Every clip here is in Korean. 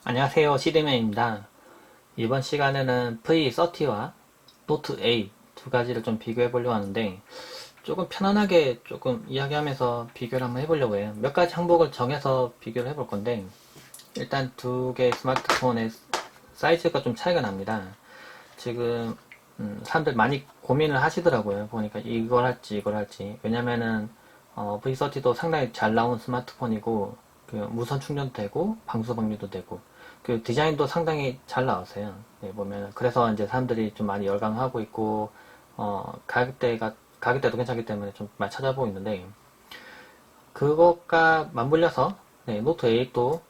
안녕하세요, 시드맨입니다. 이번 시간에는 V30와 노트 A 두 가지를 좀 비교해 보려고 하는데, 조금 편안하게 조금 이야기하면서 비교를 한번 해보려고 해요. 몇 가지 항목을 정해서 비교를 해볼 건데, 일단 두 개의 스마트폰의 사이즈가 좀 차이가 납니다. 지금 사람들 많이 고민을 하시더라고요. 보니까 이걸 할지 이걸 할지. 왜냐면은 V30도 상당히 잘 나온 스마트폰이고, 그 무선 충전도 되고 방수 방류도 되고, 그 디자인도 상당히 잘 나왔어요. 네, 보면 그래서 이제 사람들이 좀 많이 열광하고 있고, 가격대도 괜찮기 때문에 좀 많이 찾아보고 있는데, 그것과 맞물려서 네, 노트 8도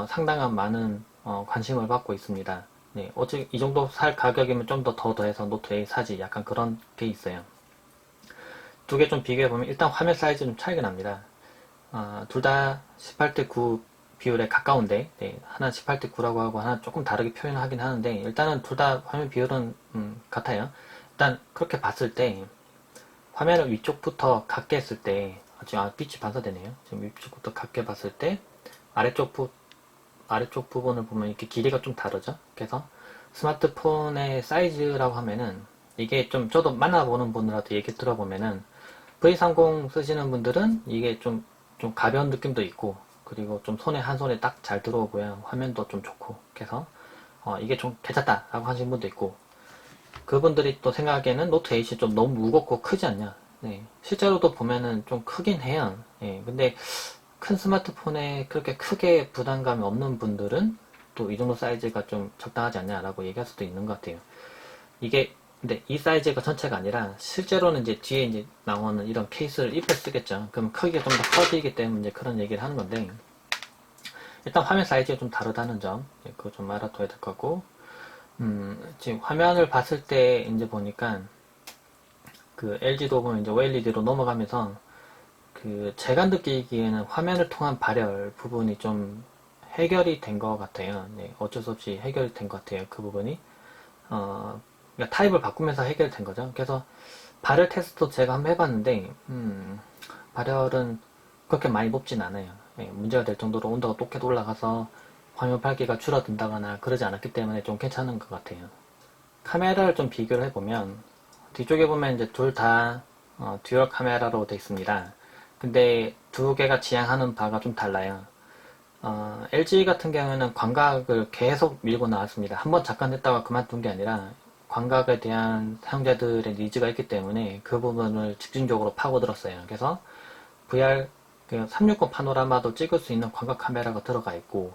상당한 많은 관심을 받고 있습니다. 네, 어차피 이 정도 살 가격이면 좀 더 더해서 노트 8 사지, 약간 그런 게 있어요. 두 개 좀 비교해보면 일단 화면 사이즈 좀 차이가 납니다. 둘 다 18대 9 비율에 가까운데, 네, 하나 18대 9라고 하고 하나 조금 다르게 표현하긴 하는데, 일단은 둘 다 화면 비율은 같아요. 일단 그렇게 봤을 때 화면을 위쪽부터 갖게 했을 때, 빛이 반사되네요. 지금 위쪽부터 갖게 봤을 때 아래쪽 아래쪽 부분을 보면 이렇게 길이가 좀 다르죠. 그래서 스마트폰의 사이즈라고 하면은, 이게 좀 저도 만나보는 분들한테 얘기 들어보면은 V30 쓰시는 분들은 이게 좀 가벼운 느낌도 있고, 그리고 좀 손에 한 손에 딱 잘 들어오고요. 화면도 좀 좋고, 그래서 이게 좀 괜찮다라고 하시는 분도 있고, 그분들이 또 생각하기에는 노트 8이 좀 너무 무겁고 크지 않냐. 네, 실제로도 보면은 좀 크긴 해요. 예, 근데 큰 스마트폰에 그렇게 크게 부담감이 없는 분들은 또 이 정도 사이즈가 좀 적당하지 않냐라고 얘기할 수도 있는 것 같아요. 이게 근데 이 사이즈가 전체가 아니라 실제로는 이제 뒤에 이제 나오는 이런 케이스를 입에 쓰겠죠. 그럼 크기가 좀 더 커지기 때문에 이제 그런 얘기를 하는 건데, 일단 화면 사이즈가 좀 다르다는 점, 예, 그거 좀 알아둬야 될 거고, 지금 화면을 봤을 때 이제 보니까 그 LG도 보면 이제 OLED로 넘어가면서, 그 제가 느끼기에는 화면을 통한 발열 부분이 좀 해결이 된 것 같아요. 네, 어쩔 수 없이 해결이 된 것 같아요. 그 부분이. 그러니까 타입을 바꾸면서 해결된 거죠. 그래서 발열 테스트도 제가 한번 해봤는데, 발열은 그렇게 많이 높진 않아요. 예, 문제가 될 정도로 온도가 똑같이 올라가서 화면 밝기가 줄어든다거나 그러지 않았기 때문에 좀 괜찮은 것 같아요. 카메라를 좀 비교를 해보면, 뒤쪽에 보면 이제 둘 다 듀얼 카메라로 되어 있습니다. 근데 두 개가 지향하는 바가 좀 달라요. LG 같은 경우에는 광각을 계속 밀고 나왔습니다. 한번 잠깐 했다가 그만둔 게 아니라 광각에 대한 사용자들의 니즈가 있기 때문에 그 부분을 집중적으로 파고들었어요. 그래서 VR 360 파노라마도 찍을 수 있는 광각 카메라가 들어가 있고,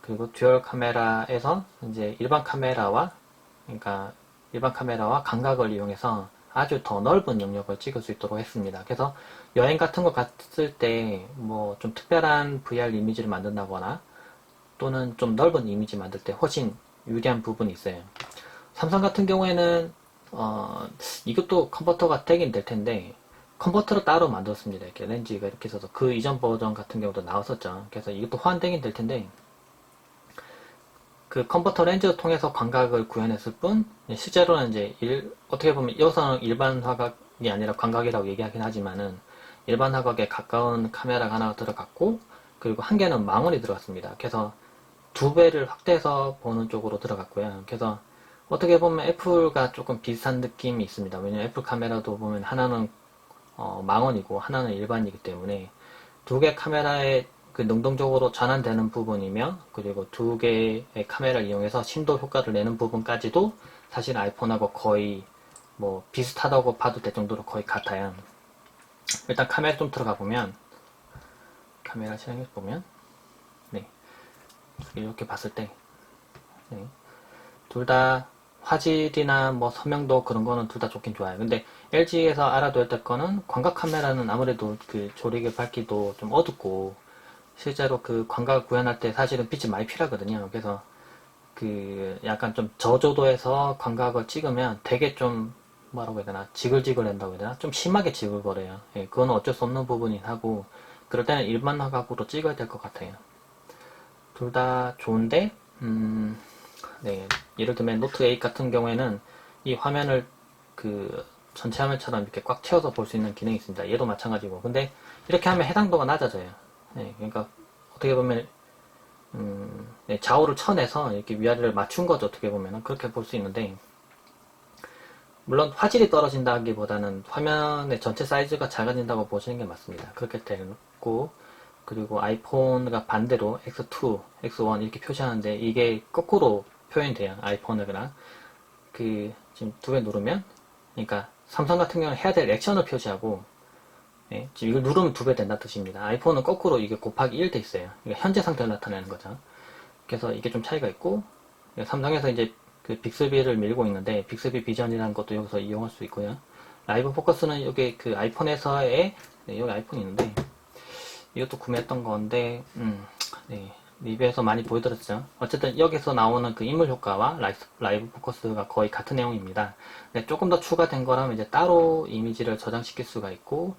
그리고 듀얼 카메라에서 이제 그러니까 일반 카메라와 광각을 이용해서 아주 더 넓은 영역을 찍을 수 있도록 했습니다. 그래서 여행 같은 거 갔을 때 뭐 좀 특별한 VR 이미지를 만든다거나 또는 좀 넓은 이미지 만들 때 훨씬 유리한 부분이 있어요. 삼성 같은 경우에는 이것도 컨버터가 되긴 될 텐데, 컨버터를 따로 만들었습니다. 이렇게 렌즈가 이렇게 있어서 그 이전 버전 같은 경우도 나왔었죠. 그래서 이것도 호환되긴 될 텐데, 그 컨버터 렌즈를 통해서 광각을 구현했을 뿐, 실제로는 이제 어떻게 보면 여기서는 일반 화각이 아니라 광각이라고 얘기하긴 하지만은, 일반 화각에 가까운 카메라가 하나 들어갔고, 그리고 한 개는 망원이 들어갔습니다. 그래서 두 배를 확대해서 보는 쪽으로 들어갔고요. 그래서 어떻게 보면 애플과 조금 비슷한 느낌이 있습니다. 왜냐면 애플 카메라도 보면 하나는 망원이고 하나는 일반이기 때문에 두 개 카메라에 그 능동적으로 전환되는 부분이며, 그리고 두 개의 카메라를 이용해서 심도 효과를 내는 부분까지도 사실 아이폰하고 거의 뭐 비슷하다고 봐도 될 정도로 거의 같아요. 일단 카메라 좀 들어가 보면, 카메라 실행해 보면, 네, 이렇게 봤을 때, 네, 둘 다 화질이나 뭐 선명도 그런 거는 둘 다 좋긴 좋아요. 근데 LG에서 알아둬야 될 거는, 광각 카메라는 아무래도 그 조리개 밝기도 좀 어둡고, 실제로 그 광각을 구현할 때 사실은 빛이 많이 필요하거든요. 그래서 그 약간 좀 저조도에서 광각을 찍으면 되게 좀 뭐라고 해야 되나, 지글지글 한다고 해야 되나, 좀 심하게 지글거려요. 예, 그건 어쩔 수 없는 부분이긴 하고, 그럴 때는 일반 화각으로 찍어야 될 것 같아요. 둘 다 좋은데, 네, 예를 들면 노트 8 같은 경우에는 이 화면을 그 전체 화면처럼 이렇게 꽉 채워서 볼 수 있는 기능이 있습니다. 얘도 마찬가지고. 근데 이렇게 하면 해상도가 낮아져요. 네, 그러니까 어떻게 보면 네, 좌우를 쳐내서 이렇게 위아래를 맞춘 거죠. 어떻게 보면은 그렇게 볼 수 있는데, 물론 화질이 떨어진다기보다는 화면의 전체 사이즈가 작아진다고 보시는 게 맞습니다. 그렇게 되고, 그리고 아이폰과 반대로 X2, X1 이렇게 표시하는데 이게 거꾸로 표현돼요. 아이폰이랑 지금 두 배 누르면, 그러니까 삼성 같은 경우는 해야 될 액션을 표시하고, 네, 지금 이걸 누르면 두 배 된다 뜻입니다. 아이폰은 거꾸로 이게 곱하기 1 돼 있어요. 이게 현재 상태를 나타내는 거죠. 그래서 이게 좀 차이가 있고, 삼성에서 이제 그 빅스비를 밀고 있는데, 빅스비 비전이라는 것도 여기서 이용할 수 있고요. 라이브 포커스는 여기 그 아이폰에서의, 네, 여기 아이폰이 있는데, 이것도 구매했던 건데, 네, 리뷰에서 많이 보여드렸죠. 어쨌든 여기서 나오는 그 인물 효과와 라이브 포커스가 거의 같은 내용입니다. 네, 조금 더 추가된 거라면 이제 따로 이미지를 저장시킬 수가 있고,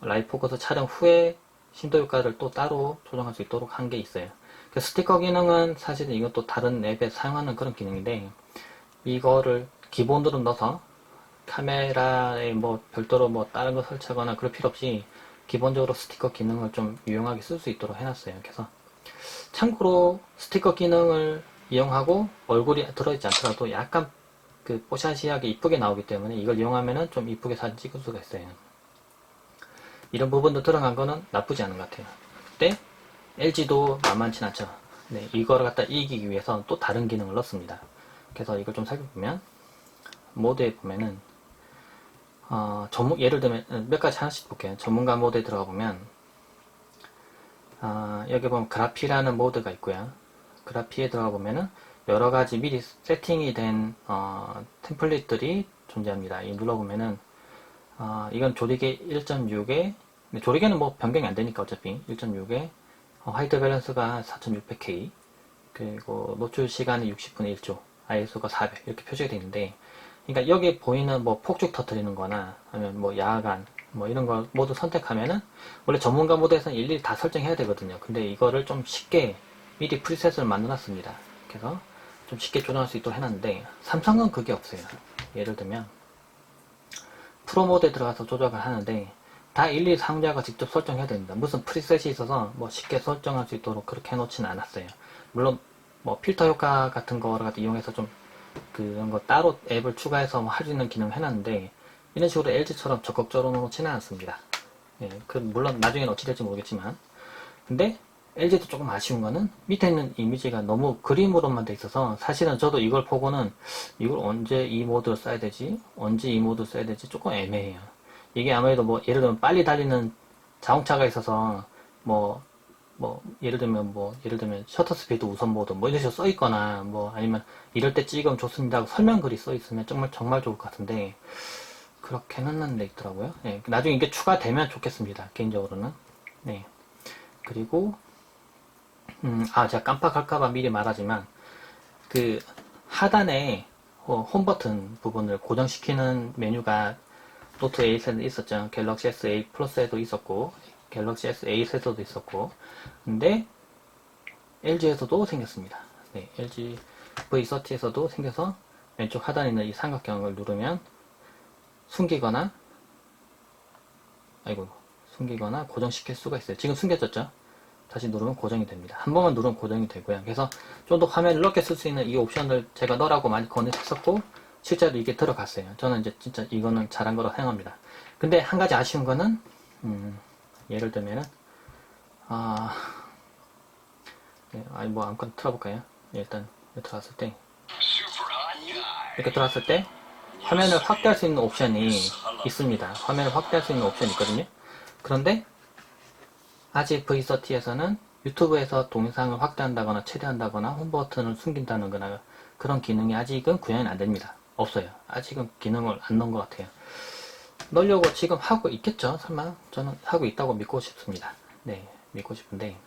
라이브 포커스 촬영 후에 심도 효과를 또 따로 조정할 수 있도록 한 게 있어요. 그 스티커 기능은 사실은 이것도 다른 앱에 사용하는 그런 기능인데, 이거를 기본으로 넣어서 카메라에 뭐 별도로 뭐 다른 거 설치하거나 그럴 필요 없이 기본적으로 스티커 기능을 좀 유용하게 쓸 수 있도록 해놨어요. 그래서 참고로 스티커 기능을 이용하고 얼굴이 들어있지 않더라도 약간 그 뽀샤시하게 이쁘게 나오기 때문에 이걸 이용하면은 좀 이쁘게 사진 찍을 수가 있어요. 이런 부분도 들어간 거는 나쁘지 않은 것 같아요. 근데 LG도 만만치 않죠. 네, 이거를 갖다 이기기 위해서 또 다른 기능을 넣습니다. 그래서 이걸 좀 살펴보면 모드에 보면은 예를 들면 몇 가지 하나씩 볼게요. 전문가 모드에 들어가 보면 여기 보면 그래피라는 모드가 있고요. 그래피에 들어가 보면은 여러 가지 미리 세팅이 된 템플릿들이 존재합니다. 이 눌러보면은 이건 조리개 1.6에 조리개는 뭐 변경이 안 되니까 어차피 1.6에 화이트 밸런스가 4600K 그리고 노출 시간이 60분의 1초 ISO가 400 이렇게 표시가 되어 있는데 그러니까 여기 보이는 뭐 폭죽 터트리는 거나 아니면 뭐 야간 뭐 이런 걸 모두 선택하면은 원래 전문가 모드에서는 일일이 다 설정해야 되거든요. 근데 이거를 좀 쉽게 미리 프리셋을 만들어 놨습니다. 그래서 좀 쉽게 조정할 수 있도록 해놨는데 삼성은 그게 없어요. 예를 들면 프로 모드에 들어가서 조작을 하는데 다 일일이 사용자가 직접 설정해야 됩니다. 무슨 프리셋이 있어서 뭐 쉽게 설정할 수 있도록 그렇게 해놓지는 않았어요. 물론 뭐 필터 효과 같은 거를 이용해서 좀 그런 거 따로 앱을 추가해서 할 수 있는 기능을 해놨는데 이런 식으로 LG처럼 적극적으로 놓지는 않습니다. 예, 물론 나중에는 어찌 될지 모르겠지만 근데 LG도 조금 아쉬운 거는 밑에 있는 이미지가 너무 그림으로만 돼 있어서 사실은 저도 이걸 보고는 이걸 언제 이 모드를 써야 되지? 언제 이 모드를 써야 되지? 조금 애매해요. 이게 아무래도 뭐 예를 들면 빨리 달리는 자동차가 있어서 예를 들면 셔터 스피드 우선 모드 뭐 이런 식으로 써 있거나 뭐 아니면 이럴 때 찍으면 좋습니다 하고 설명글이 써 있으면 정말 좋을 것 같은데 그렇게 해놨는 데 있더라고요. 네, 나중에 이게 추가되면 좋겠습니다. 개인적으로는. 네. 그리고 제가 깜빡할까봐 미리 말하지만 그 하단에 홈 버튼 부분을 고정시키는 메뉴가 노트 8에도 있었죠. 갤럭시 S8 플러스에도 있었고 갤럭시 S8에서도 있었고 근데 LG에서도 생겼습니다. 네, LG V30에서도 생겨서 왼쪽 하단에 있는 이 삼각형을 누르면 숨기거나 고정시킬 수가 있어요. 지금 숨겨졌죠? 다시 누르면 고정이 됩니다. 한 번만 누르면 고정이 되고요. 그래서 좀 더 화면을 넓게 쓸 수 있는 이 옵션을 제가 넣으라고 많이 권유했었고 실제로 이게 들어갔어요. 저는 이제 진짜 이거는 잘한 거라고 생각합니다. 근데 한 가지 아쉬운 거는 예를 들면은 뭐 아무거나 틀어볼까요? 일단 들어갔을 때 이렇게 들어갔을 때 화면을 확대할 수 있는 옵션이 있습니다. 화면을 확대할 수 있는 옵션이 있거든요. 그런데 아직 V30에서는 유튜브에서 동영상을 확대한다거나 최대한다거나 홈 버튼을 숨긴다는 거나 그런 기능이 아직은 구현이 안 됩니다. 없어요. 아직은 기능을 안 넣은 것 같아요. 넣으려고 지금 하고 있겠죠? 설마? 저는 하고 있다고 믿고 싶습니다. 네, 믿고 싶은데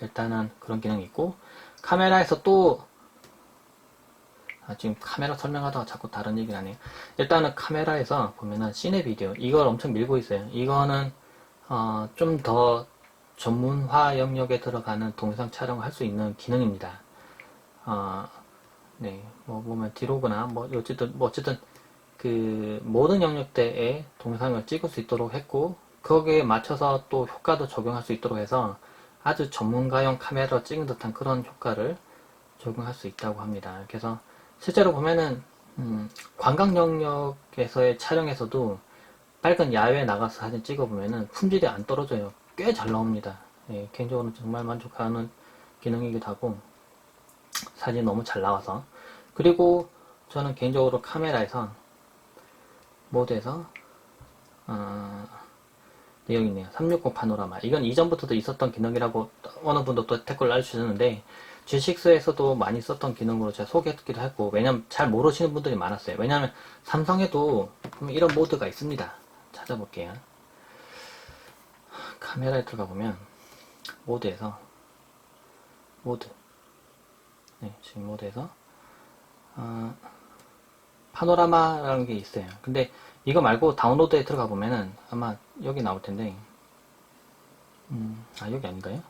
일단은 그런 기능이 있고 카메라에서 또 지금 카메라 설명하다가 자꾸 다른 얘기를 하네요. 일단은 카메라에서 보면은 시네 비디오 이걸 엄청 밀고 있어요. 이거는 좀 더 전문화 영역에 들어가는 동영상 촬영을 할 수 있는 기능입니다. 네, 뭐 보면 디로그나 어쨌든 그 모든 영역대에 동영상을 찍을 수 있도록 했고 거기에 맞춰서 또 효과도 적용할 수 있도록 해서 아주 전문가용 카메라로 찍은 듯한 그런 효과를 적용할 수 있다고 합니다. 그래서 실제로 보면은 관광 영역에서의 촬영에서도 밝은 야외에 나가서 사진 찍어보면은 품질이 안 떨어져요. 꽤 잘 나옵니다. 예, 개인적으로 정말 만족하는 기능이기도 하고 사진이 너무 잘 나와서. 그리고 저는 개인적으로 카메라에서 모드에서 네, 여기 있네요. 360 파노라마. 이건 이전부터도 있었던 기능이라고 어느 분도 또 댓글을 알려주셨는데 G6에서도 많이 썼던 기능으로 제가 소개했기도 했고, 왜냐면 잘 모르시는 분들이 많았어요. 왜냐면 삼성에도 이런 모드가 있습니다. 찾아볼게요. 카메라에 들어가 보면 모드에서 모드, 네, 지금 모드에서 파노라마라는 게 있어요. 근데 이거 말고 다운로드에 들어가 보면은 아마 여기 나올 텐데, 여기 아닌가요?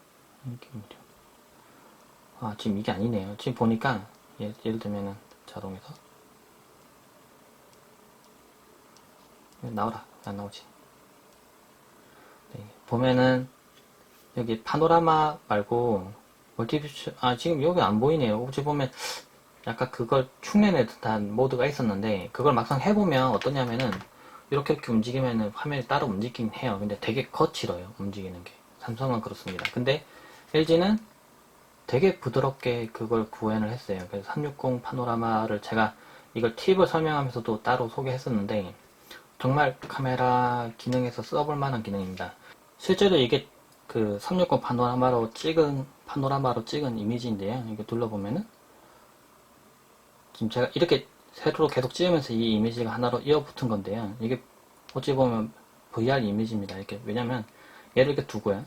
지금 이게 아니네요. 지금 보니까 예를 들면은 자동에서 나오라, 안 나오지. 네, 보면은 여기 파노라마 말고 멀티뷰, 지금 여기 안 보이네요. 혹시 보면 약간 그걸 흉내내 듯한 모드가 있었는데, 그걸 막상 해보면 어떠냐면은 이렇게 움직이면은 화면이 따로 움직이긴 해요. 근데 되게 거칠어요, 움직이는 게. 삼성은 그렇습니다. 근데 LG는 되게 부드럽게 그걸 구현을 했어요. 그래서 360 파노라마를 제가 이걸 팁을 설명하면서도 따로 소개했었는데, 정말 카메라 기능에서 써볼 만한 기능입니다. 실제로 이게 그 360 파노라마로 찍은 이미지인데요. 이거 눌러보면은 지금 제가 이렇게 세로로 계속 찍으면서 이 이미지가 하나로 이어 붙은 건데요. 이게 어찌 보면 VR 이미지입니다. 이렇게. 왜냐면 얘를 이렇게 두고요.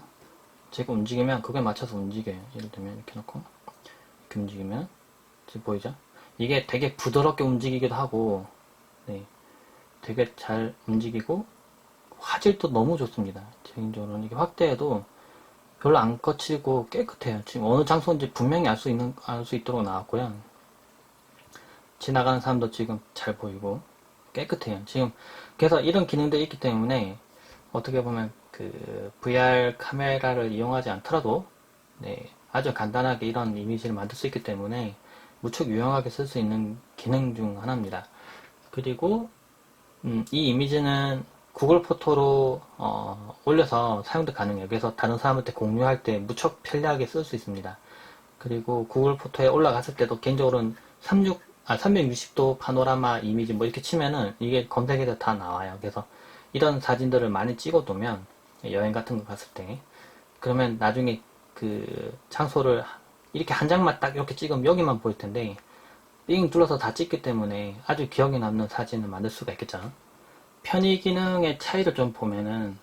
제가 움직이면 그거에 맞춰서 움직여요. 예를 들면 이렇게 놓고 이렇게 움직이면 지금 보이죠? 이게 되게 부드럽게 움직이기도 하고, 네, 되게 잘 움직이고 화질도 너무 좋습니다. 개인적으로는 이게 확대해도 별로 안 거치고 깨끗해요. 지금 어느 장소인지 분명히 알 수 있도록 나왔고요. 지나가는 사람도 지금 잘 보이고 깨끗해요. 지금 그래서 이런 기능들이 있기 때문에 어떻게 보면 그 VR 카메라를 이용하지 않더라도, 네, 아주 간단하게 이런 이미지를 만들 수 있기 때문에 무척 유용하게 쓸 수 있는 기능 중 하나입니다. 그리고 이 이미지는 구글 포토로 올려서 사용도 가능해요. 그래서 다른 사람한테 공유할 때 무척 편리하게 쓸 수 있습니다. 그리고 구글 포토에 올라갔을 때도 개인적으로는 360도 파노라마 이미지 뭐 이렇게 치면은 이게 검색에서 다 나와요. 그래서 이런 사진들을 많이 찍어두면 여행 같은 거 갔을 때, 그러면 나중에 그 장소를 이렇게 한 장만 딱 이렇게 찍으면 여기만 보일 텐데 삥 둘러서 다 찍기 때문에 아주 기억에 남는 사진을 만들 수가 있겠죠. 편의 기능의 차이를 좀 보면은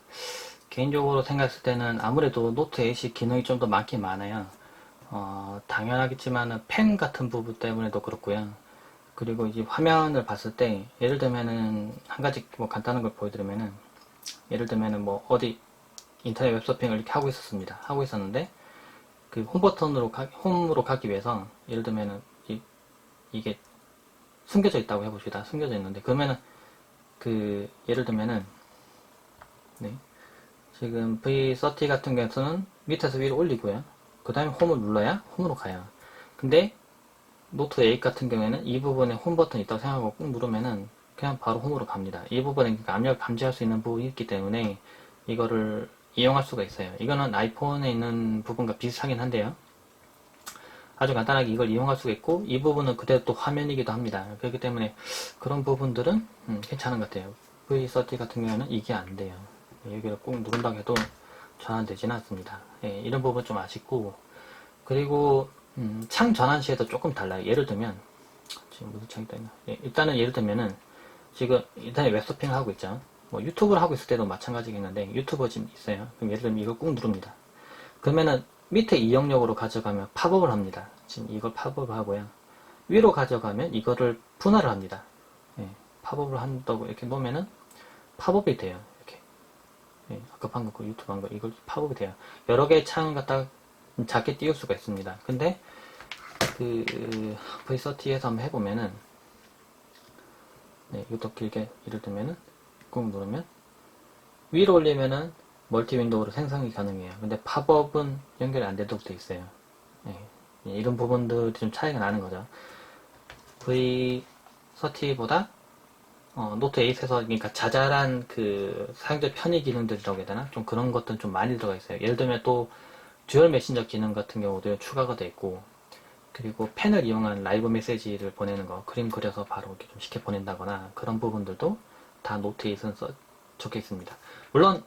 개인적으로 생각했을 때는 아무래도 노트 8이 기능이 좀 더 많긴 많아요. 당연하겠지만은 펜 같은 부분 때문에도 그렇고요. 그리고 이제 화면을 봤을 때 예를 들면은 한 가지 뭐 간단한 걸 보여드리면은, 예를 들면은 뭐 어디 인터넷 웹서핑을 이렇게 하고 있었습니다. 하고 있었는데 그 홈으로 가기 위해서 예를 들면은 이게 숨겨져 있다고 해봅시다. 숨겨져 있는데 그러면은 그 예를 들면은, 네, 지금 V30 같은 경우에는 밑에서 위로 올리고요. 그 다음에 홈을 눌러야 홈으로 가요. 근데 노트 8 같은 경우에는 이 부분에 홈 버튼이 있다고 생각하고 꾹 누르면은 그냥 바로 홈으로 갑니다. 이 부분에 압력을 감지할 수 있는 부분이 있기 때문에 이거를 이용할 수가 있어요. 이거는 아이폰에 있는 부분과 비슷하긴 한데요. 아주 간단하게 이걸 이용할 수가 있고, 이 부분은 그대로 또 화면이기도 합니다. 그렇기 때문에 그런 부분들은 괜찮은 것 같아요. V30 같은 경우에는 이게 안 돼요. 여기를 꼭 누른다고 해도 전환되지는 않습니다. 예, 이런 부분 좀 아쉽고, 그리고 창 전환 시에도 조금 달라요. 예를 들면 지금 무슨 창이 떠있나? 예, 일단은 예를 들면은 지금 인터넷 웹서핑을 하고 있죠. 뭐 유튜브를 하고 있을 때도 마찬가지겠는데 유튜버 지금 있어요. 그럼 예를 들면 이걸 꾹 누릅니다. 그러면은 밑에 이용력으로 가져가면 팝업을 합니다. 지금 이걸 팝업을 하고요. 위로 가져가면 이거를 분할을 합니다. 예, 팝업을 한다고 이렇게 놓으면은 팝업이 돼요. 이렇게. 예, 아까 방금 그 유튜브 한 거 이걸 팝업이 돼요. 여러 개의 창을 갖다가 작게 띄울 수가 있습니다. 근데 그 V30에서 한번 해보면은, 네, 이것도 길게 예를 들면은 꾹 누르면 위로 올리면은 멀티 윈도우로 생성이 가능해요. 근데 팝업은 연결이 안 되도록 되어 있어요. 예, 이런 부분들이 좀 차이가 나는 거죠. V30보다 노트 8에서 그러니까 자잘한 그 사용자 편의 기능들이라고 해야 되나? 좀 그런 것들은 좀 많이 들어가 있어요. 예를 들면 또 듀얼 메신저 기능 같은 경우도 추가가 되어 있고, 그리고 펜을 이용한 라이브 메시지를 보내는 거, 그림 그려서 바로 이렇게 좀 쉽게 보낸다거나 그런 부분들도 다 노트 8은 적혀 있습니다. 물론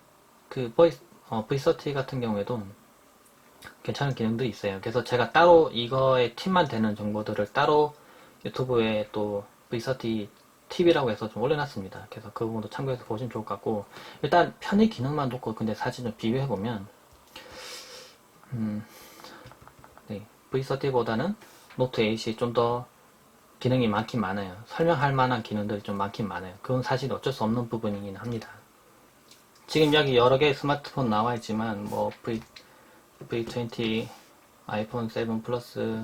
그 V30 같은 경우에도 괜찮은 기능도 있어요. 그래서 제가 따로 이거에 팁만 되는 정보들을 따로 유튜브에 또 V30 팁이라고 해서 좀 올려놨습니다. 그래서 그 부분도 참고해서 보시면 좋을 것 같고, 일단 편의 기능만 놓고 근데 사진을 비교해보면 네, V30보다는 노트 8이 좀 더 기능이 많긴 많아요. 설명할 만한 기능들이 좀 많긴 많아요. 그건 사실 어쩔 수 없는 부분이긴 합니다. 지금 여기 여러 개의 스마트폰 나와 있지만 뭐 V20, 아이폰 7 플러스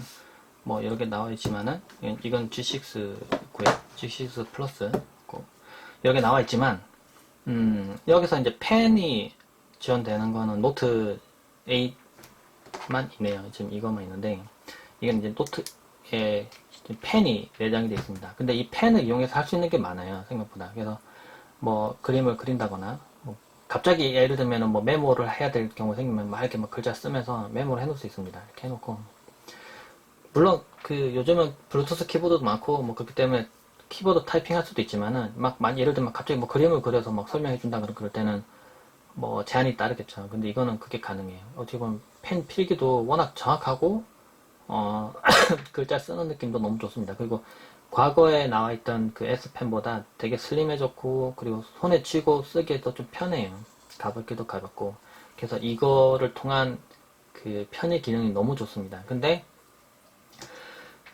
뭐 여러 개 나와 있지만은 이건 G6고요. G6 플러스 여러 개 나와 있지만 여기서 이제 펜이 지원되는 거는 노트 8만 있네요. 지금 이것만 있는데 이건 이제 노트에 펜이 내장이 되어 있습니다. 근데 이 펜을 이용해서 할 수 있는 게 많아요. 생각보다. 그래서 뭐 그림을 그린다거나 뭐 갑자기 예를 들면 뭐 메모를 해야 될 경우 생기면 막 이렇게 막 글자 쓰면서 메모를 해놓을 수 있습니다. 이렇게 해놓고 물론 그 요즘은 블루투스 키보드도 많고 뭐 그렇기 때문에 키보드 타이핑 할 수도 있지만은 막 예를 들면 갑자기 뭐 그림을 그려서 막 설명해 준다 그럴 때는 뭐 제한이 따르겠죠. 근데 이거는 그게 가능해요. 어떻게 보면 펜 필기도 워낙 정확하고 글자 쓰는 느낌도 너무 좋습니다. 그리고 과거에 나와 있던 그 S펜보다 되게 슬림해졌고, 그리고 손에 쥐고 쓰기에도 좀 편해요. 가볍기도 가볍고. 그래서 이거를 통한 그 편의 기능이 너무 좋습니다. 근데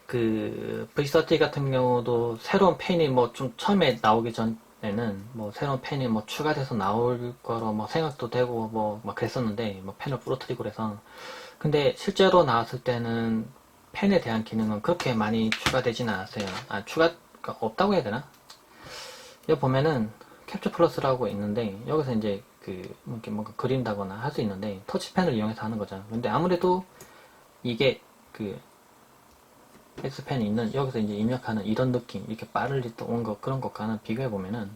그 V30 같은 경우도 새로운 펜이 뭐 좀 처음에 나오기 전에는 뭐 새로운 펜이 뭐 추가돼서 나올 거로 뭐 생각도 되고 뭐 막 그랬었는데 뭐 펜을 부러뜨리고 그래서 근데 실제로 나왔을 때는 펜에 대한 기능은 그렇게 많이 추가되지는 않았어요. 그러니까 없다고 해야 되나? 여기 보면은 캡처 플러스라고 있는데 여기서 이제 그 이렇게 뭔가 그린다거나 할 수 있는데 터치펜을 이용해서 하는 거죠. 근데 아무래도 이게 그 S펜이 있는 여기서 이제 입력하는 이런 느낌 이렇게 빠르게 온 거 그런 것과는 비교해 보면은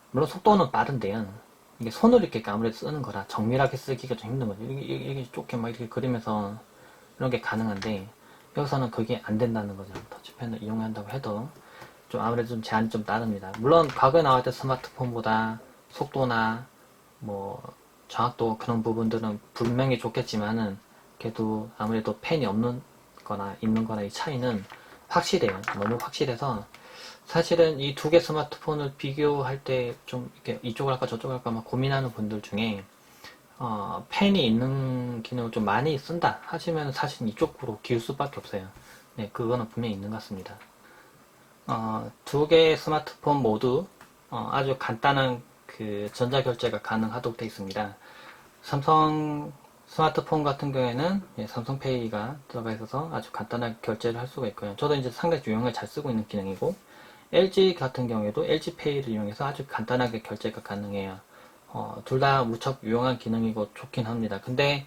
물론 속도는 빠른데요. 이게 손으로 이렇게 아무래도 쓰는 거라 정밀하게 쓰기가 좀 힘든 거죠. 이게 좁게 막 이렇게 그리면서 이런 게 가능한데 여기서는 그게 안 된다는 거죠. 터치펜을 이용한다고 해도 좀 아무래도 좀 제한이 좀 따릅니다. 물론 과거에 나왔던 스마트폰보다 속도나 뭐 정확도 그런 부분들은 분명히 좋겠지만은 그래도 아무래도 펜이 없는 거나 있는 거나 이 차이는 확실해요. 너무 확실해서 사실은 이 두 개 스마트폰을 비교할 때 좀 이렇게 이쪽을 할까 저쪽을 할까 막 고민하는 분들 중에 펜이 있는 기능을 좀 많이 쓴다 하시면 사실 이쪽으로 기울 수밖에 없어요. 네, 그거는 분명히 있는 것 같습니다. 두 개의 스마트폰 모두 아주 간단한 그 전자결제가 가능하도록 되어 있습니다. 삼성 스마트폰 같은 경우에는 삼성페이가 들어가 있어서 아주 간단하게 결제를 할 수가 있고요. 저도 이제 상당히 유용하게 잘 쓰고 있는 기능이고 LG 같은 경우에도 LG페이를 이용해서 아주 간단하게 결제가 가능해요. 둘 다 무척 유용한 기능이고 좋긴 합니다. 근데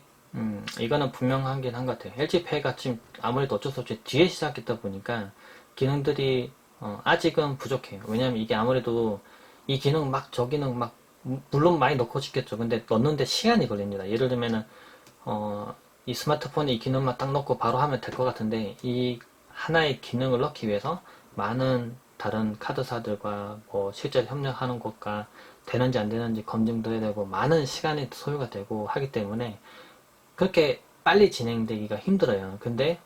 이거는 분명하긴 한 것 같아요. LG페이가 지금 아무래도 어쩔 수 없이 뒤에 시작했다 보니까 기능들이 아직은 부족해요. 왜냐면 이게 아무래도 이 기능 막 저 기능 막 물론 많이 넣고 싶겠죠. 근데 넣는데 시간이 걸립니다. 예를 들면은 이 스마트폰에 이 기능만 딱 넣고 바로 하면 될 것 같은데 이 하나의 기능을 넣기 위해서 많은 다른 카드사들과 뭐 실제 협력하는 곳과 되는지 안 되는지 검증도 해야 되고 많은 시간이 소요가 되고 하기 때문에 그렇게 빨리 진행되기가 힘들어요. 근데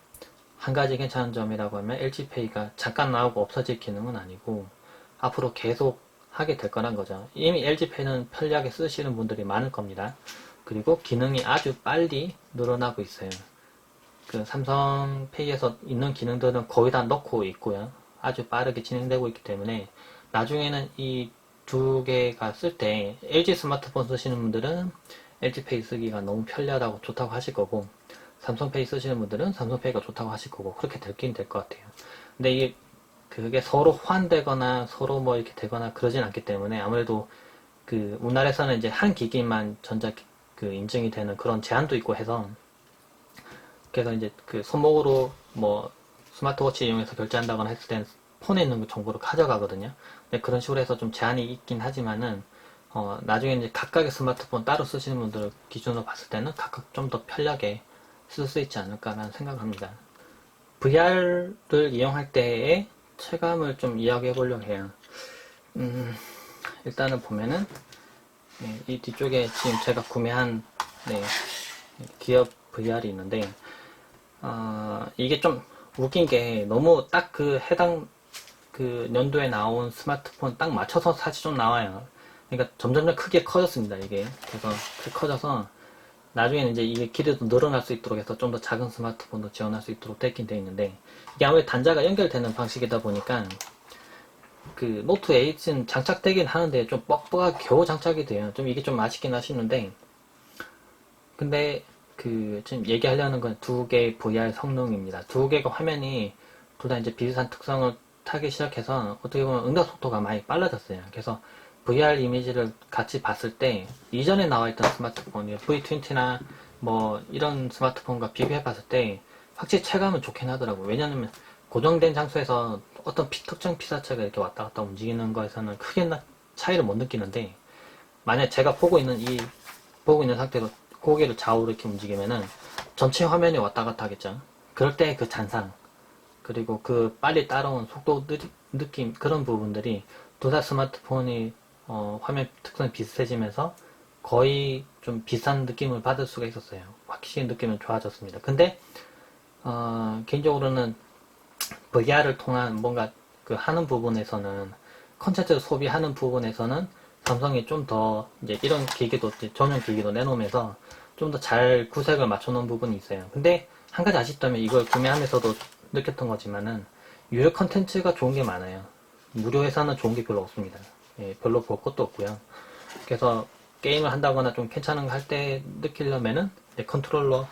한 가지 괜찮은 점이라고 하면 LG페이가 잠깐 나오고 없어질 기능은 아니고 앞으로 계속 하게 될 거란 거죠. 이미 LG페이는 편리하게 쓰시는 분들이 많을 겁니다. 그리고 기능이 아주 빨리 늘어나고 있어요. 그 삼성페이에서 있는 기능들은 거의 다 넣고 있고요. 아주 빠르게 진행되고 있기 때문에 나중에는 이 두 개가 쓸 때 LG 스마트폰 쓰시는 분들은 LG페이 쓰기가 너무 편리하다고 좋다고 하실 거고 삼성페이 쓰시는 분들은 삼성페이가 좋다고 하실 거고 그렇게 될긴 될 것 같아요. 근데 이게 그게 서로 호환되거나 서로 뭐 이렇게 되거나 그러진 않기 때문에 아무래도 우리나라에서는 이제 한 기기만 전자 인증이 되는 그런 제한도 있고 해서, 그래서 이제 손목으로 뭐 스마트워치 이용해서 결제한다거나 했을 땐 폰에 있는 정보를 가져가거든요. 근데 그런 식으로 해서 좀 제한이 있긴 하지만은, 나중에 이제 각각의 스마트폰 따로 쓰시는 분들 기준으로 봤을 때는 각각 좀 더 편리하게 쓸 수 있지 않을까라는 생각을 합니다. VR을 이용할 때의 체감을 좀 이야기해 보려고 해요. 일단은 보면은, 네, 이 뒤쪽에 지금 제가 구매한, 네, 기업 VR이 있는데, 이게 좀 웃긴 게 너무 딱 해당 연도에 나온 스마트폰 딱 맞춰서 사실 좀 나와요. 그러니까 점점점 크게 커졌습니다, 이게. 그래서 커져서 나중에는 이제 이게 길이도 늘어날 수 있도록 해서 좀 더 작은 스마트폰도 지원할 수 있도록 됐긴 돼 있는데, 이게 아무래도 단자가 연결되는 방식이다 보니까 노트 8은 장착되긴 하는데 좀 뻑뻑하게 겨우 장착이 돼요. 좀 이게 좀 아쉽긴 하시는데, 근데 지금 얘기하려는 건 두 개의 VR 성능입니다. 두 개가 화면이 둘 다 이제 비슷한 특성을 타기 시작해서 어떻게 보면 응답 속도가 많이 빨라졌어요. 그래서 VR 이미지를 같이 봤을 때 이전에 나와있던 스마트폰, V20나 뭐 이런 스마트폰과 비교해 봤을 때 확실히 체감은 좋긴 하더라고요. 왜냐하면 고정된 장소에서 어떤 특정 피사체가 이렇게 왔다 갔다 움직이는 거에서는 크게 차이를 못 느끼는데, 만약 제가 보고 있는 상태로 고개를 좌우로 이렇게 움직이면은 전체 화면이 왔다 갔다 하겠죠. 그럴 때 그 잔상, 그리고 빨리 따라온 속도 느낌, 그런 부분들이 둘 다 스마트폰이 화면 특성이 비슷해지면서 거의 좀 비슷한 느낌을 받을 수가 있었어요. 확실히 느낌은 좋아졌습니다. 근데 개인적으로는 VR을 통한 뭔가 하는 부분에서는, 컨텐츠를 소비하는 부분에서는 삼성이 좀 더 이제 이런 기기도, 전용 기기도 내놓으면서 좀 더 잘 구색을 맞춰놓은 부분이 있어요. 근데 한 가지 아쉽다면, 이걸 구매하면서도 느꼈던 거지만은 유료 컨텐츠가 좋은 게 많아요. 무료에서는 좋은 게 별로 없습니다. 예, 별로 볼 것도 없고요. 그래서 게임을 한다거나 좀 괜찮은 거 할 때 느끼려면은 컨트롤러가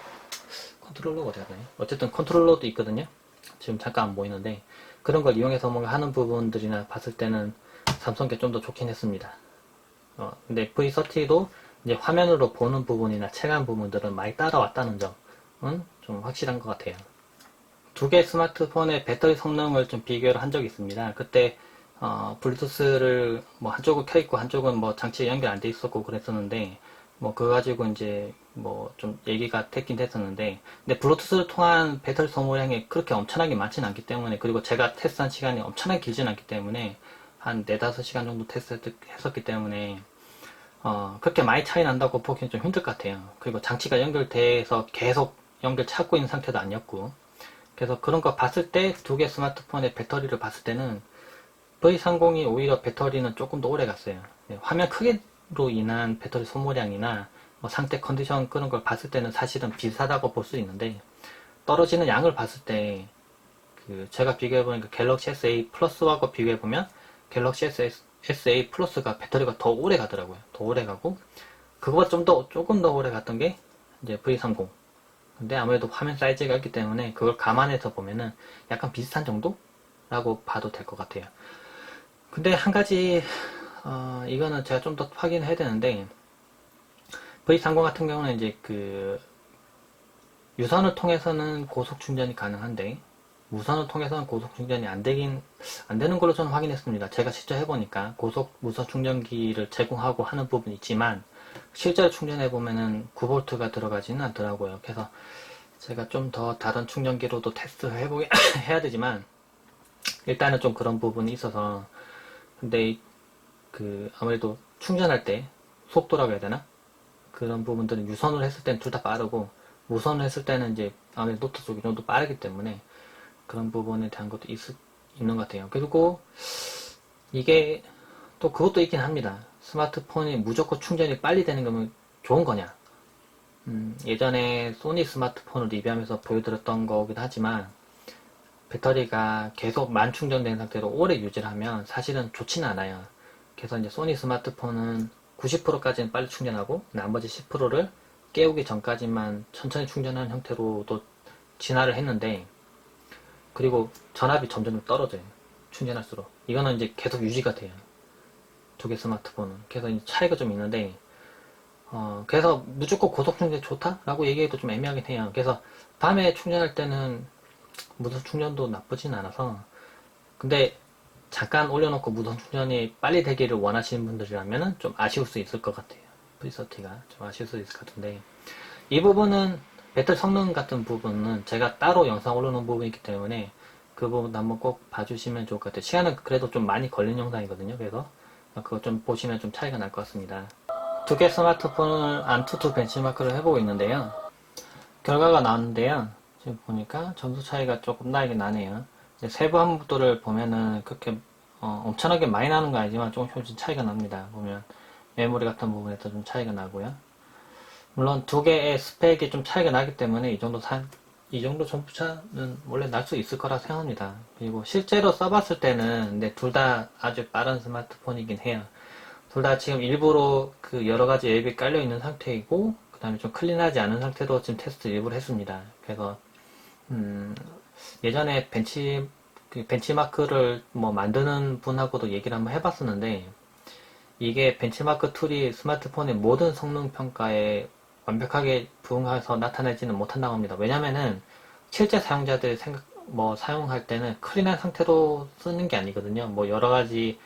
어디 갔나요? 어쨌든 컨트롤러도 있거든요. 지금 잠깐 안 보이는데, 그런 걸 이용해서 뭔가 하는 부분들이나 봤을 때는 삼성 게 좀 더 좋긴 했습니다. 근데 V30도 이제 화면으로 보는 부분이나 체감 부분들은 많이 따라왔다는 점은 좀 확실한 것 같아요. 두 개 스마트폰의 배터리 성능을 좀 비교를 한 적이 있습니다. 그때 블루투스를 뭐 한쪽은 켜있고 한쪽은 뭐 장치에 연결 안 돼 있었고 그랬었는데, 뭐 그거 가지고 이제 뭐 좀 얘기가 됐긴 됐었는데, 근데 블루투스를 통한 배터리 소모량이 그렇게 엄청나게 많지는 않기 때문에, 그리고 제가 테스트한 시간이 엄청나게 길지는 않기 때문에 한 4, 5시간 정도 테스트했었기 때문에 그렇게 많이 차이 난다고 보기는 좀 힘들 것 같아요. 그리고 장치가 연결돼서 계속 연결 찾고 있는 상태도 아니었고, 그래서 그런 거 봤을 때 두 개 스마트폰의 배터리를 봤을 때는 V30이 오히려 배터리는 조금 더 오래 갔어요. 네, 화면 크기로 인한 배터리 소모량이나 뭐 상태 컨디션 그런 걸 봤을 때는 사실은 비슷하다고 볼 수 있는데, 떨어지는 양을 봤을 때 제가 비교해보니까 갤럭시 S8 플러스하고 비교해보면 갤럭시 S8 플러스가 배터리가 더 오래 가더라고요. 더 오래 가고, 그거가 조금 더 오래 갔던 게 이제 V30. 근데 아무래도 화면 사이즈가 있기 때문에 그걸 감안해서 보면은 약간 비슷한 정도라고 봐도 될 것 같아요. 근데 한 가지, 이거는 제가 좀 더 확인해야 되는데, V30 같은 경우는 이제 유선을 통해서는 고속 충전이 가능한데, 무선을 통해서는 고속 충전이 안 되는 걸로 저는 확인했습니다. 제가 직접 해보니까 고속 무선 충전기를 제공하고 하는 부분이 있지만, 실제로 충전해보면은 9V가 들어가지는 않더라고요. 그래서 제가 좀 더 다른 충전기로도 테스트를 해야 되지만, 일단은 좀 그런 부분이 있어서. 근데 아무래도 충전할 때 속도라고 해야 되나? 그런 부분들은 유선으로 했을 때는 둘 다 빠르고, 무선으로 했을 때는 이제 아무래도 노트 쪽이 좀 더 빠르기 때문에 그런 부분에 대한 것도 있는 것 같아요. 그리고 이게 또 그것도 있긴 합니다. 스마트폰이 무조건 충전이 빨리 되는 거면 좋은 거냐? 예전에 소니 스마트폰을 리뷰하면서 보여드렸던 거긴 하지만, 배터리가 계속 만충전된 상태로 오래 유지를 하면 사실은 좋지는 않아요. 그래서 이제 소니 스마트폰은 90%까지는 빨리 충전하고 나머지 10%를 깨우기 전까지만 천천히 충전하는 형태로도 진화를 했는데, 그리고 전압이 점점 떨어져요. 충전할수록. 이거는 이제 계속 유지가 돼요. 두 개 스마트폰은. 그래서 이제 차이가 좀 있는데, 그래서 무조건 고속 충전이 좋다라고 얘기해도 좀 애매하긴 해요. 그래서 밤에 충전할 때는 무선 충전도 나쁘진 않아서. 근데 잠깐 올려놓고 무선 충전이 빨리 되기를 원하시는 분들이라면 좀 아쉬울 수 있을 것 같아요. V30가 좀 아쉬울 수 있을 것 같은데, 이 부분은 배터리 성능 같은 부분은 제가 따로 영상 올려놓은 부분이기 때문에 그 부분 한번 꼭 봐주시면 좋을 것 같아요. 시간은 그래도 좀 많이 걸린 영상이거든요. 그래서 그거 좀 보시면 좀 차이가 날 것 같습니다. 두 개 스마트폰을 안투투 벤치마크를 해보고 있는데요. 결과가 나왔는데요. 지금 보니까 점수 차이가 조금 나긴 나네요. 세부 함부도를 보면은 그렇게 엄청나게 많이 나는 건 아니지만 조금씩 차이가 납니다. 보면 메모리 같은 부분에서 좀 차이가 나고요. 물론 두 개의 스펙이 좀 차이가 나기 때문에 이 정도 점수차는 원래 날 수 있을 거라 생각합니다. 그리고 실제로 써봤을 때는 둘 다 아주 빠른 스마트폰이긴 해요. 둘 다 지금 일부러 그 여러 가지 앱이 깔려 있는 상태이고, 그 다음에 좀 클린하지 않은 상태도 지금 테스트 일부러 했습니다. 그래서 예전에 벤치마크를 뭐 만드는 분하고도 얘기를 한번 해봤었는데, 이게 벤치마크 툴이 스마트폰의 모든 성능 평가에 완벽하게 부응해서 나타내지는 못한다고 합니다. 왜냐면은 실제 사용자들이 사용할 때는 클린한 상태로 쓰는 게 아니거든요. 뭐 여러 가지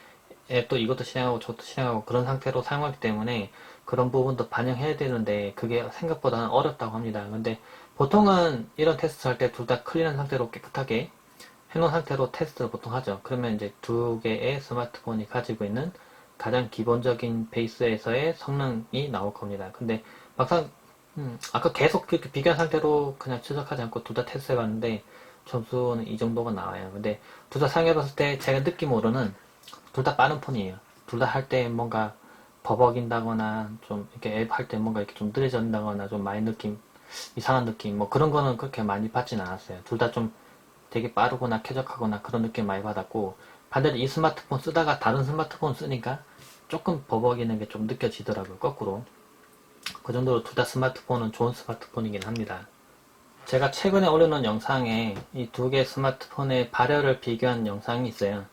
앱도 이것도 실행하고 저것도 실행하고 그런 상태로 사용하기 때문에 그런 부분도 반영해야 되는데 그게 생각보다는 어렵다고 합니다. 근데 보통은 이런 테스트 할 때 둘 다 클린한 상태로 깨끗하게 해놓은 상태로 테스트를 보통 하죠. 그러면 이제 두 개의 스마트폰이 가지고 있는 가장 기본적인 베이스에서의 성능이 나올 겁니다. 근데 막상 아까 계속 그렇게 비교한 상태로 그냥 추적하지 않고 둘 다 테스트 해봤는데 점수는 이 정도가 나와요. 근데 둘 다 사용해봤을 때 제가 느낌으로는 둘 다 빠른 폰이에요. 둘 다 할 때 뭔가 버벅인다거나 좀 이렇게 앱 할 때 뭔가 이렇게 좀 느려진다거나 좀 많이 이상한 느낌 뭐 그런 거는 그렇게 많이 받진 않았어요. 둘 다 좀 되게 빠르거나 쾌적하거나 그런 느낌 많이 받았고, 반대로 이 스마트폰 쓰다가 다른 스마트폰 쓰니까 조금 버벅이는 게 좀 느껴지더라고요. 거꾸로. 그 정도로 둘 다 스마트폰은 좋은 스마트폰이긴 합니다. 제가 최근에 올려놓은 영상에 이 두 개 스마트폰의 발열을 비교한 영상이 있어요.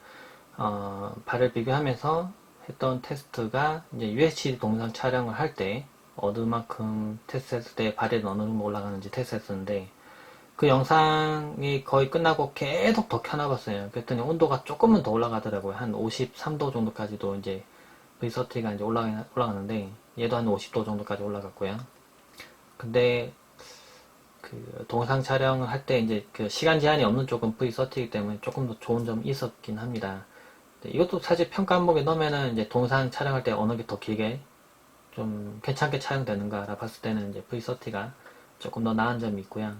발열 비교하면서 했던 테스트가 이제 UHD 동영상 촬영을 할 때 어느 만큼 테스트했을 때 발열이 어느 정도 올라가는지 테스트했었는데, 그 영상이 거의 끝나고 계속 더 켜놔봤어요. 그랬더니 온도가 조금은 더 올라가더라고요. 한 53도 정도까지도 이제 V30가 이제 올라가는데, 얘도 한 50도 정도까지 올라갔고요. 근데 그 동영상 촬영을 할 때 이제 그 시간 제한이 없는 쪽은 V30이기 때문에 조금 더 좋은 점이 있었긴 합니다. 이것도 사실 평가 항목에 넣으면은 이제 동영상 촬영할 때 어느 게 더 길게 좀 괜찮게 촬영되는가라 봤을 때는 이제 V30가 조금 더 나은 점이 있고요.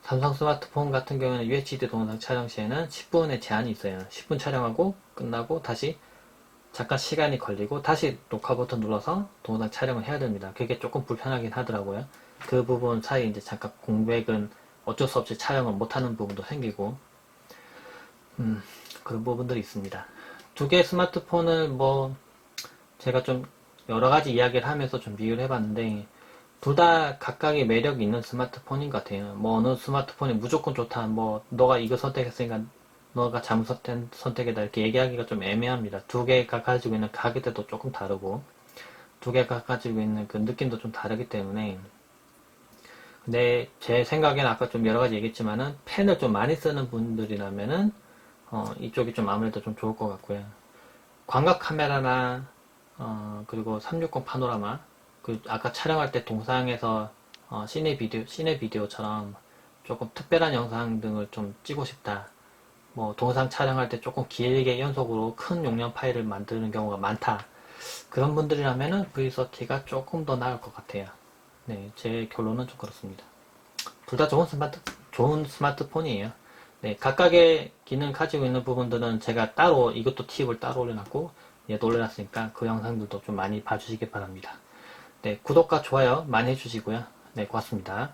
삼성 스마트폰 같은 경우에는 UHD 동영상 촬영 시에는 10분의 제한이 있어요. 10분 촬영하고 끝나고 다시 잠깐 시간이 걸리고 다시 녹화 버튼 눌러서 동영상 촬영을 해야 됩니다. 그게 조금 불편하긴 하더라고요. 그 부분 사이에 이제 잠깐 공백은 어쩔 수 없이 촬영을 못하는 부분도 생기고, 그런 부분들이 있습니다. 두 개의 스마트폰을 제가 좀 여러 가지 이야기를 하면서 좀 비교를 해봤는데, 둘 다 각각의 매력이 있는 스마트폰인 것 같아요. 뭐 어느 스마트폰이 무조건 좋다, 너가 이거 선택했으니까 너가 잘못된 선택이다 이렇게 얘기하기가 좀 애매합니다. 두 개가 가지고 있는 가격대도 조금 다르고 두 개가 가지고 있는 그 느낌도 좀 다르기 때문에, 근데 제 생각에는 아까 좀 여러 가지 얘기했지만은 펜을 좀 많이 쓰는 분들이라면은 이쪽이 좀 아무래도 좀 좋을 것 같고요. 광각 카메라나 그리고 360 파노라마, 그 아까 촬영할 때 동상에서 시내 비디오처럼 조금 특별한 영상 등을 좀 찍고 싶다. 동영상 촬영할 때 조금 길게 연속으로 큰 용량 파일을 만드는 경우가 많다. 그런 분들이라면은 V30가 조금 더 나을 것 같아요. 네, 제 결론은 좀 그렇습니다. 둘 다 좋은 스마트폰이에요. 네, 각각의 기능 가지고 있는 부분들은 제가 따로 이것도 팁을 따로 올려놨고 얘도 올려놨으니까 그 영상들도 좀 많이 봐주시기 바랍니다. 네, 구독과 좋아요 많이 해주시고요. 네, 고맙습니다.